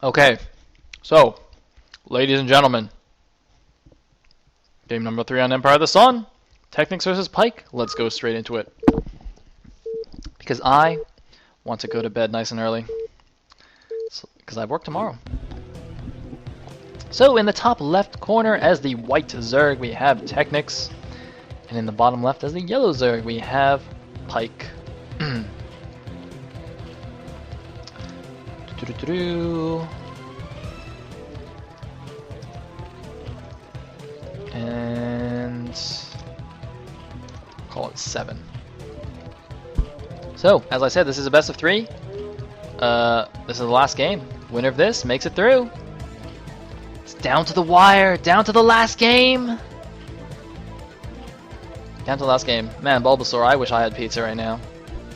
Okay, so, ladies and gentlemen, game number 3 on Empire of the Sun, TechnicS versus Pike. Let's go straight into it. Because I want to go to bed nice and early. Because I have work tomorrow. So, in the top left corner as the white Zerg, we have TechnicS. And in the bottom left as the yellow Zerg, we have Pike. And call it 7. So, as I said, this is a best of 3. This is the last game. Winner of this makes it through. It's down to the wire, down to the last game. Down to the last game. Man, Bulbasaur, I wish I had pizza right now.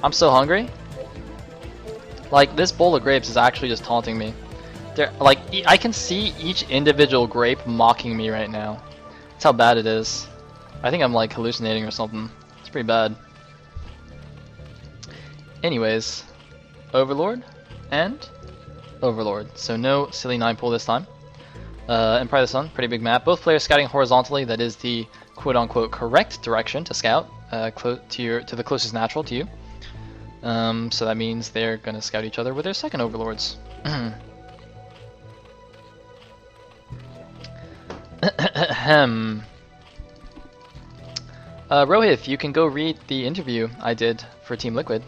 I'm so hungry. Like, this bowl of grapes is actually just taunting me. Like, I can see each individual grape mocking me right now. That's how bad it is. I think I'm, like, hallucinating or something. It's pretty bad. Anyways, Overlord and Overlord. So no silly 9-pool this time. Empire of the Sun, pretty big map. Both players scouting horizontally. That is the quote-unquote correct direction to scout, to the closest natural to you. So that means they're gonna scout each other with their second overlords. Rohith, you can go read the interview I did for Team Liquid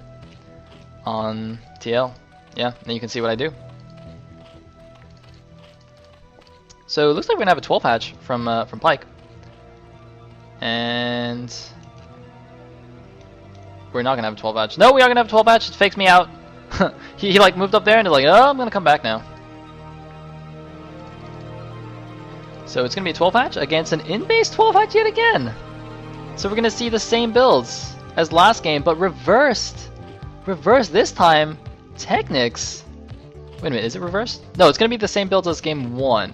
on TL. Yeah, and you can see what I do. So it looks like we're gonna have a 12 hatch from Pike, and we're not gonna have a 12 hatch. No, we are gonna have a 12 hatch. It fakes me out. he like moved up there and is like, oh, I'm gonna come back now. So it's gonna be a 12 hatch against an in-base 12 hatch yet again. So we're gonna see the same builds as last game, but reversed. Reversed this time. TechnicS. Wait a minute, is it reversed? No, it's gonna be the same builds as game 1.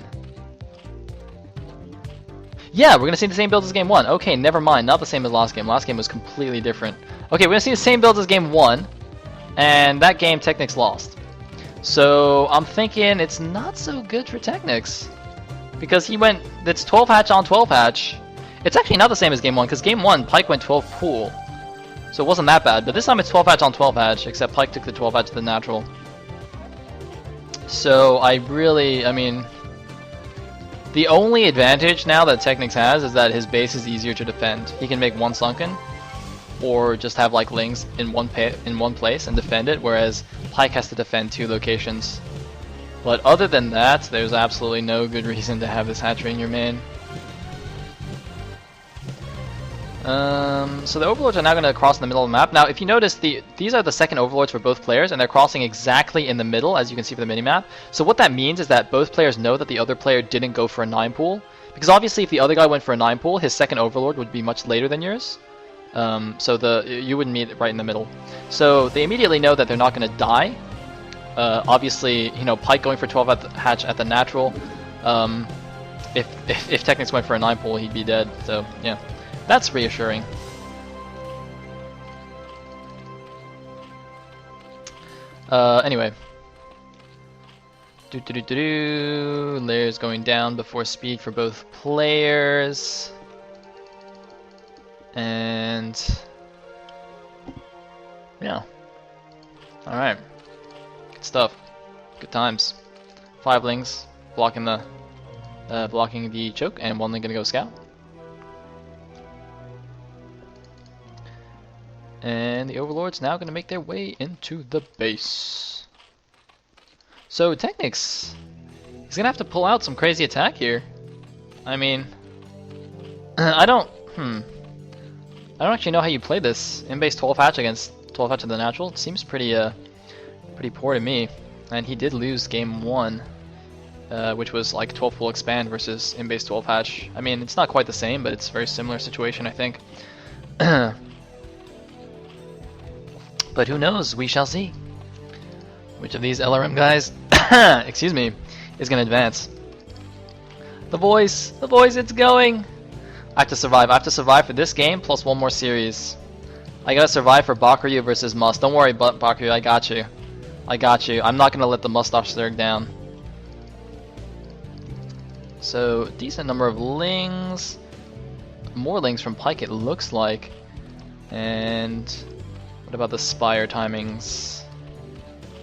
Yeah, we're gonna see the same builds as game 1. Okay, never mind. Not the same as last game. Last game was completely different. Okay, we're gonna see the same builds as game 1, and that game TechnicS lost. So I'm thinking it's not so good for TechnicS, because he went. It's 12 hatch on 12 hatch. It's actually not the same as game 1, because game 1 Pike went 12 pool, so it wasn't that bad. But this time it's 12 hatch on 12 hatch, except Pike took the 12 hatch to the natural. So I mean, the only advantage now that TechnicS has is that his base is easier to defend. He can make one sunken, or just have like lings in one place and defend it, whereas Pike has to defend 2 locations. But other than that, there's absolutely no good reason to have this hatchery in your main. So the overlords are now going to cross in the middle of the map. Now, if you notice, these are the second overlords for both players, and they're crossing exactly in the middle, as you can see from the minimap. So what that means is that both players know that the other player didn't go for a 9-pool, because obviously if the other guy went for a 9-pool, his second overlord would be much later than yours. So you wouldn't meet right in the middle. So they immediately know that they're not going to die. Obviously, you know, Pike going for 12 hatch at the natural. If TechnicS went for a 9-pool, he'd be dead. So yeah. That's reassuring. Anyway. Layers going down before speed for both players. And yeah. Alright. Good stuff. Good times. 5 lings blocking the choke, and 1 ling gonna go scout. And the overlord's now going to make their way into the base. So TechnicS, he's going to have to pull out some crazy attack here. I mean, I don't actually know how you play this in-base 12 hatch against 12 hatch of the natural. It seems pretty poor to me. And he did lose game 1, which was like 12 pool expand versus in-base 12 hatch. I mean, it's not quite the same, but it's a very similar situation, I think. But who knows? We shall see. Which of these LRM guys, excuse me, is going to advance? The voice, it's going. I have to survive. I have to survive for this game plus 1 more series. I gotta survive for Bakuryu versus Must. Don't worry, Bakuryu, I got you. I got you. I'm not gonna let the Mustache Zerg down. So, decent number of lings. More lings from Pike, it looks like. And what about the Spire timings?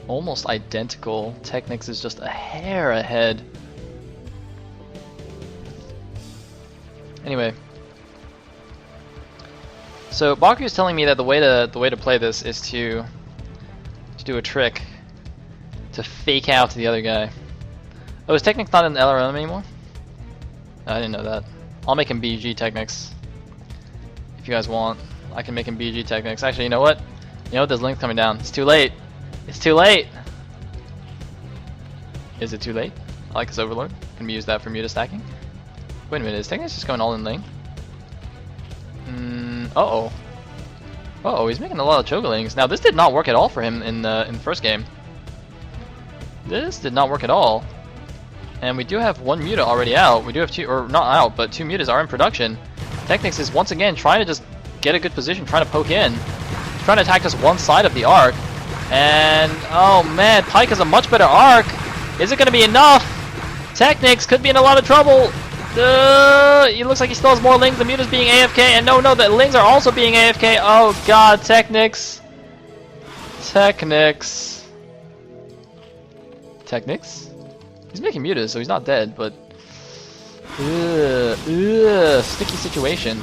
Almost identical. TechnicS is just a hair ahead. Anyway. So Baku is telling me that the way to play this is to do a trick to fake out the other guy. Oh, is TechnicS not in the LRM anymore? I didn't know that. I'll make him BG TechnicS. If you guys want, I can make him BG TechnicS. Actually, you know what? You know what? There's links coming down. It's too late. It's too late. Is it too late? I like this Overlord. Can we use that for muta stacking? Wait a minute. Is TechnicS just going all in lane? Uh-oh. Uh-oh, he's making a lot of chocolings. Now, this did not work at all for him in the first game. This did not work at all. And we do have one muta already out. We do have two, or not out, but two mutas are in production. TechnicS is once again trying to just get a good position, trying to poke in. Trying to attack just one side of the arc. And, oh man, Pike has a much better arc. Is it going to be enough? TechnicS could be in a lot of trouble. It looks like he still has more lings. The muta's being AFK, and no, the lings are also being AFK. Oh god, TechnicS. TechnicS? He's making mutas, so he's not dead, but... sticky situation.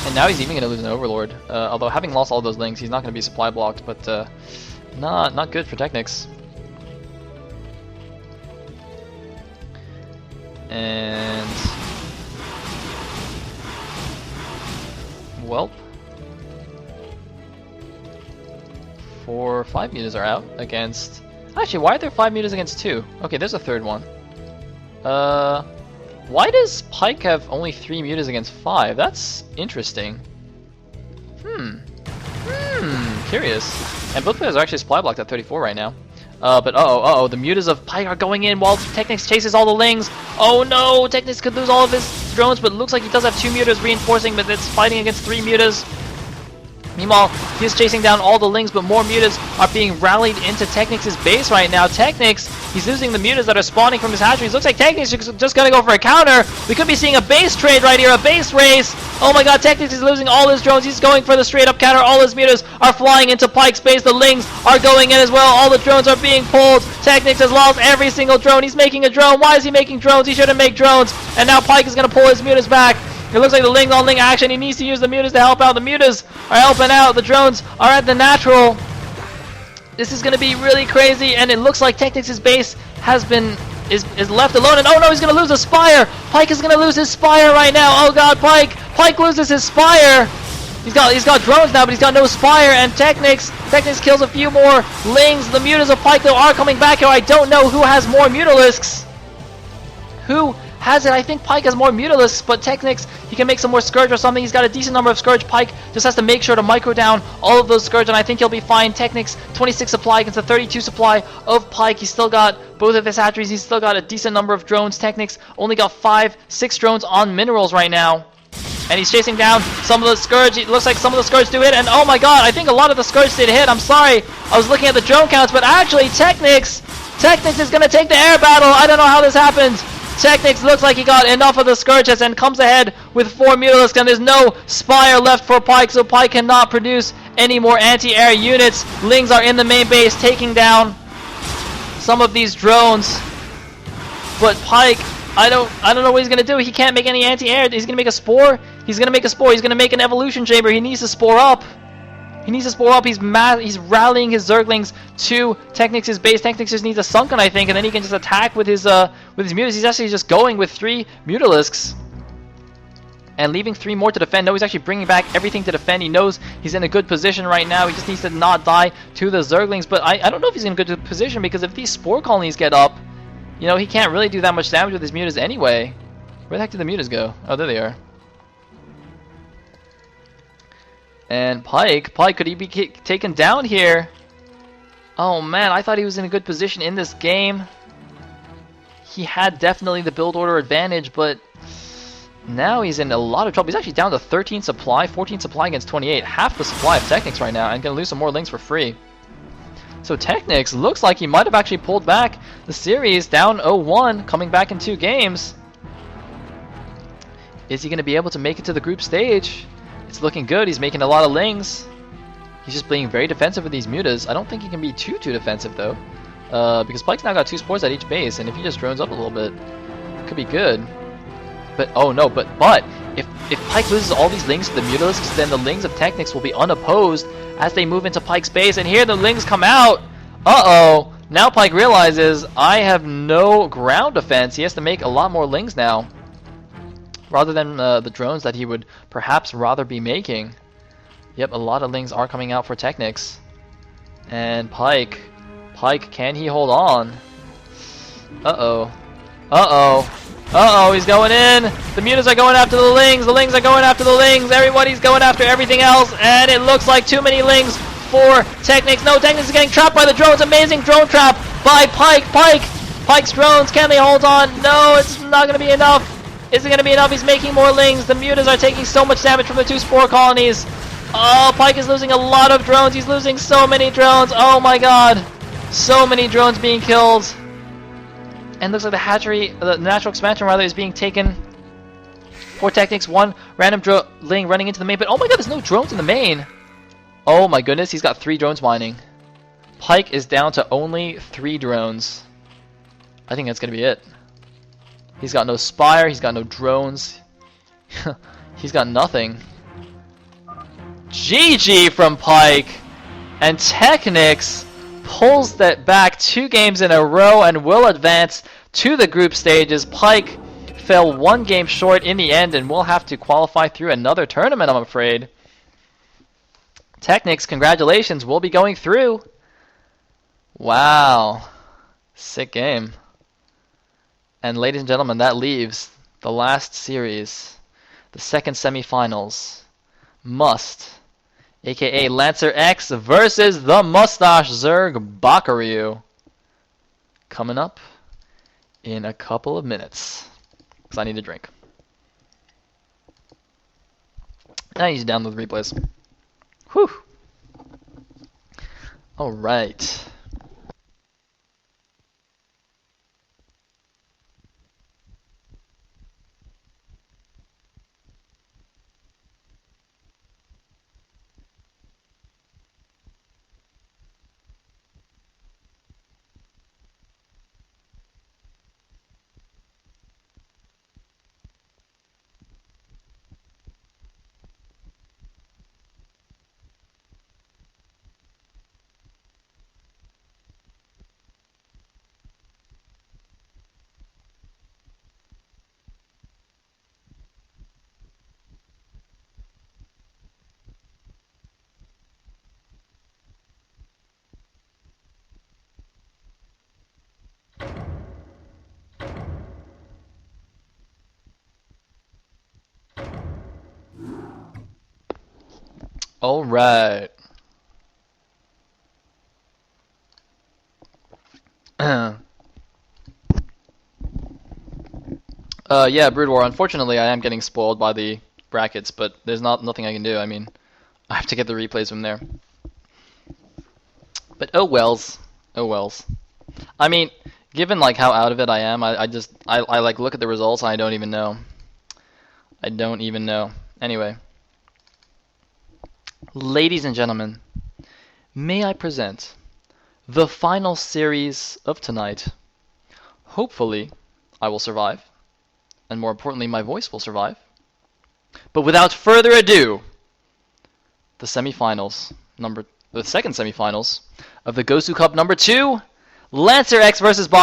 And now he's even going to lose an Overlord. Although having lost all those lings, he's not going to be supply blocked, but not good for TechnicS. And... Welp. 5 mutas are out against... Actually, why are there 5 mutas against 2? Okay, there's a third one. Why does Pike have only 3 mutas against 5? That's interesting. Curious. And both players are actually supply blocked at 34 right now. But uh-oh, the mutas of Pike are going in while TechnicS chases all the lings. Oh no, TechnicS could lose all of his drones, but it looks like he does have 2 mutas reinforcing, but it's fighting against 3 mutas. Meanwhile, he's chasing down all the lings, but more mutas are being rallied into TechnicS' base right now. TechnicS, he's losing the mutas that are spawning from his hatcheries. Looks like TechnicS is just gonna go for a counter. We could be seeing a base trade right here, a base race. Oh my god, TechnicS is losing all his drones. He's going for the straight up counter. All his mutas are flying into Pike's base. The lings are going in as well. All the drones are being pulled. TechnicS has lost every single drone. He's making a drone. Why is he making drones? He shouldn't make drones. And now Pike is gonna pull his mutas back. It looks like the lings on ling action. He needs to use the mutas to help out. The mutas are helping out. The drones are at the natural. This is going to be really crazy, and it looks like TechnicS' base is left alone. And oh no, he's going to lose a Spire. Pike is going to lose his Spire right now. Oh god, Pike loses his Spire. He's got drones now, but he's got no Spire. And TechnicS kills a few more lings. The mutas of Pike though are coming back here. I don't know who has more mutalisks. Who has it? I think Pike has more mutalisks, but TechnicS, he can make some more Scourge or something. He's got a decent number of Scourge. Pike just has to make sure to micro down all of those Scourge, and I think he'll be fine. TechnicS, 26 supply against a 32 supply of Pike. He's still got both of his hatcheries. He's still got a decent number of drones. TechnicS only got 6 drones on minerals right now. And he's chasing down some of the Scourge. It looks like some of the Scourge do hit, and oh my god, I think a lot of the Scourge did hit. I'm sorry, I was looking at the drone counts, but actually TechnicS is going to take the air battle. I don't know how this happened. TechnicS looks like he got enough of the Scourges and comes ahead with 4 mutalisks, and there's no Spire left for Pike, so Pike cannot produce any more anti-air units. Lings are in the main base taking down some of these drones, but Pike, I don't know what he's gonna do. He can't make any anti-air. He's gonna make a spore. He's gonna make an evolution chamber. He needs to spore up. He's rallying his Zerglings to TechnicS' base. TechnicS just needs a Sunken, I think, and then he can just attack with his mutas. He's actually just going with 3 mutalisks and leaving 3 more to defend. No, he's actually bringing back everything to defend. He knows he's in a good position right now. He just needs to not die to the Zerglings, but I don't know if he's in a good position, because if these spore colonies get up, you know, he can't really do that much damage with his mutas anyway. Where the heck did the mutas go? Oh, there they are. And Pike, could he be taken down here? Oh man, I thought he was in a good position in this game. He had definitely the build order advantage, but now he's in a lot of trouble. He's actually down to 13 supply, 14 supply against 28. Half the supply of TechnicS right now, and gonna lose some more links for free. So TechnicS looks like he might have actually pulled back the series, down 0-1, coming back in 2 games. Is he going to be able to make it to the group stage? It's looking good. He's making a lot of lings. He's just being very defensive with these mutas. I don't think he can be too defensive though, because Pike's now got 2 spores at each base, and if he just drones up a little bit, it could be good. But oh no, but if Pike loses all these lings to the Mutalisks, then the lings of TechnicS will be unopposed as they move into Pike's base, and here the lings come out. Uh-oh. Now Pike realizes, I have no ground defense. He has to make a lot more lings now, rather than the drones that he would perhaps rather be making. Yep, a lot of lings are coming out for TechnicS. And Pike, can he hold on? Uh-oh. Uh-oh. Uh-oh, he's going in! The mutas are going after the lings are going after the lings, everybody's going after everything else, and it looks like too many lings for TechnicS. No, TechnicS is getting trapped by the drones. Amazing drone trap by Pike. Pike's drones, can they hold on? No, it's not going to be enough. Is it going to be enough? He's making more lings. The mutas are taking so much damage from the 2 spore colonies. Oh, Pike is losing a lot of drones. He's losing so many drones. Oh my god. So many drones being killed. And looks like the hatchery, the natural expansion rather, is being taken for TechnicS. 1 random ling running into the main, but oh my god, there's no drones in the main. Oh my goodness, he's got 3 drones mining. Pike is down to only 3 drones. I think that's gonna be it. He's got no spire, he's got no drones. He's got nothing. GG from Pike, and TechnicS pulls that back 2 games in a row and will advance to the group stages. Pike fell 1 game short in the end and will have to qualify through another tournament, I'm afraid. TechnicS, congratulations, we'll be going through. Wow. Sick game. And ladies and gentlemen, that leaves the last series, the second semifinals. Must, aka Lancer X versus the Mustache Zerg Bakuryu. Coming up in a couple of minutes, because I need a drink. And I need to download the replays. Whew. Alright. Alright. Yeah, Brood War. Unfortunately, I am getting spoiled by the brackets, but there's nothing I can do. I mean, I have to get the replays from there. But oh wells. Oh wells. I mean, given like how out of it I am, I like look at the results and I don't even know. I don't even know. Anyway. Ladies and gentlemen, may I present the final series of tonight. Hopefully, I will survive, and more importantly, my voice will survive. But without further ado, the semifinals, the second semifinals of the Gosu Cup number 2, Lancer X versus Bob.